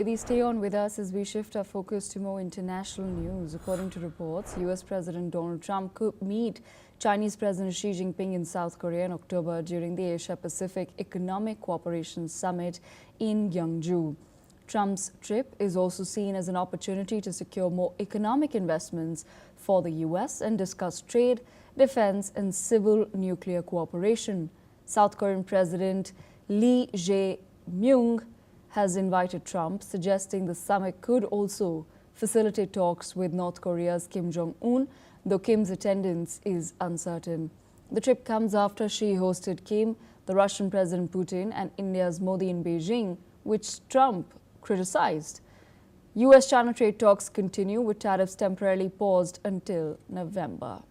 Stay on with us as we shift our focus to more international news. According to reports, US President Donald Trump could meet Chinese President Xi Jinping in South Korea in October during the Asia-Pacific Economic Cooperation Summit in Gyeongju. Trump's trip is also seen as an opportunity to secure more economic investments for the US and discuss trade, defense, and civil nuclear cooperation. South Korean President Lee Jae-myung has invited Trump, suggesting the summit could also facilitate talks with North Korea's Kim Jong-un, though Kim's attendance is uncertain. The trip comes after Xi hosted Kim, the Russian President Putin, and India's Modi in Beijing, which Trump criticized. US-China trade talks continue, with tariffs temporarily paused until November.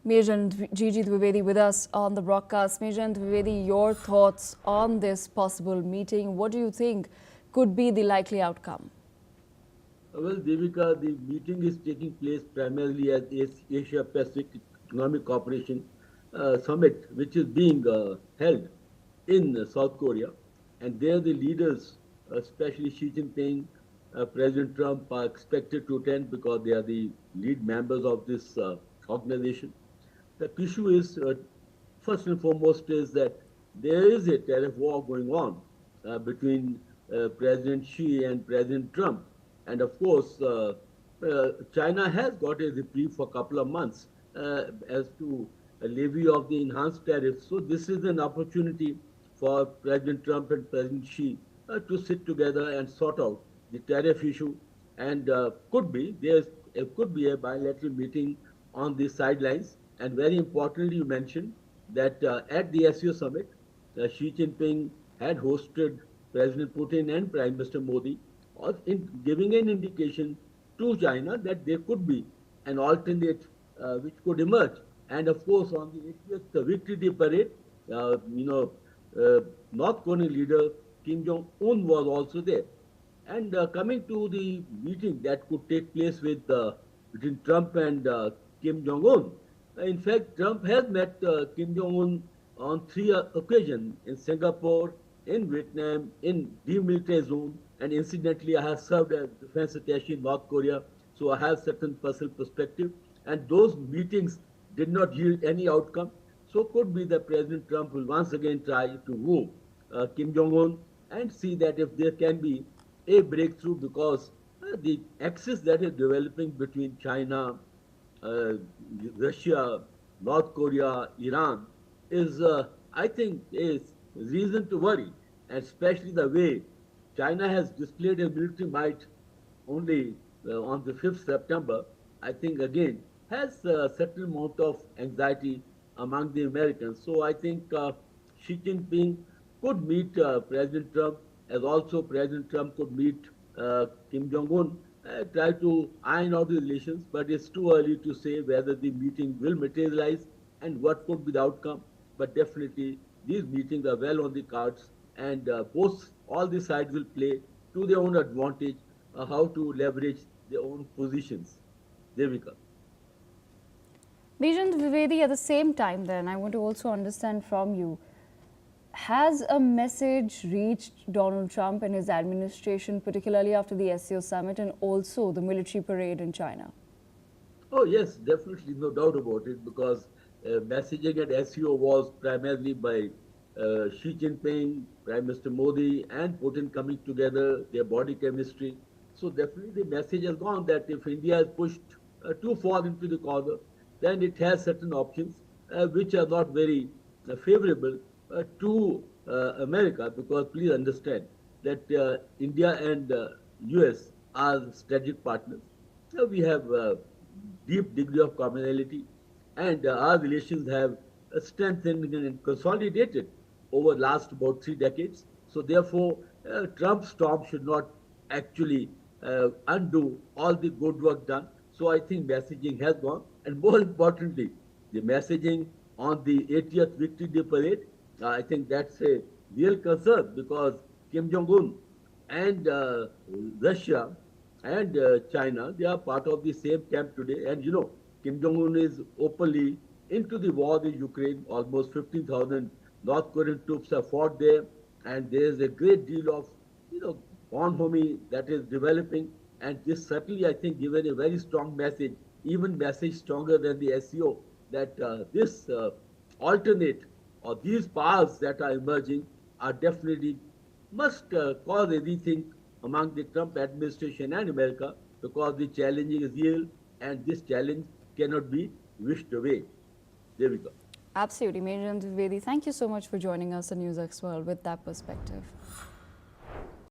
Major and Gigi Dwivedi with us on the broadcast. Major and Dwivedi, your thoughts on this possible meeting? What do you think could be the likely outcome? Well, Devika, the meeting is taking place primarily at Asia Pacific Economic Cooperation Summit, which is being held in South Korea. And there the leaders, especially Xi Jinping, President Trump, are expected to attend because they are the lead members of this organization. The issue is, first and foremost, is that there is a tariff war going on between President Xi and President Trump. And of course, China has got a reprieve for a couple of months as to a levy of the enhanced tariffs. So this is an opportunity for President Trump and President Xi to sit together and sort out the tariff issue. And could be a bilateral meeting on the sidelines. And very importantly, you mentioned that at the SEO summit, Xi Jinping had hosted President Putin and Prime Minister Modi, in giving an indication to China that there could be an alternate which could emerge. And of course, on the 80th Victory Day parade, North Korean leader Kim Jong-un was also there. And coming to the meeting that could take place with between Trump and Kim Jong-un, in fact, Trump has met Kim Jong-un on 3 occasions: in Singapore, in Vietnam, in demilitarized zone, and incidentally, I have served as defense attaché in North Korea, so I have certain personal perspective. And those meetings did not yield any outcome. So could be that President Trump will once again try to woo Kim Jong-un and see that if there can be a breakthrough, because the axis that is developing between China, Russia, North Korea, Iran is, I think, is reason to worry, and especially the way China has displayed a military might only on the 5th September, I think again has a certain amount of anxiety among the Americans. So I think Xi Jinping could meet President Trump, as also President Trump could meet Kim Jong-un, try to iron out the relations, but it's too early to say whether the meeting will materialize and what could be the outcome. But definitely these meetings are well on the cards, and all the sides will play to their own advantage how to leverage their own positions. Devika. Bijan Dwivedi, at the same time then, I want to also understand from you, has a message reached Donald Trump and his administration, particularly after the SEO summit and also the military parade in China? Oh yes, definitely, no doubt about it, because messaging at SEO was primarily by Xi Jinping, Prime Minister Modi, and Putin coming together, their body chemistry. So definitely the message has gone that if India is pushed too far into the corner, then it has certain options which are not very favorable to America, because please understand that India and US are strategic partners. We have a deep degree of commonality, and our relations have strengthened and consolidated over the last about 3 decades. So therefore, Trump's storm should not actually undo all the good work done. So I think messaging has gone, and more importantly, the messaging on the 80th Victory Day parade, I think that's a real concern, because Kim Jong-un and Russia and China, they are part of the same camp today. And you know, Kim Jong-un is openly into the war in Ukraine. Almost 15,000 North Korean troops have fought there, and there is a great deal of you know, bonhomie that is developing, and this certainly, I think, given a very strong message, even message stronger than the SEO, that this alternate or these paths that are emerging are definitely must cause anything among the Trump administration and America, because the challenge is real and this challenge cannot be wished away. Devika. Absolutely. Major and Dwivedi, thank you so much for joining us on NewsX World with that perspective.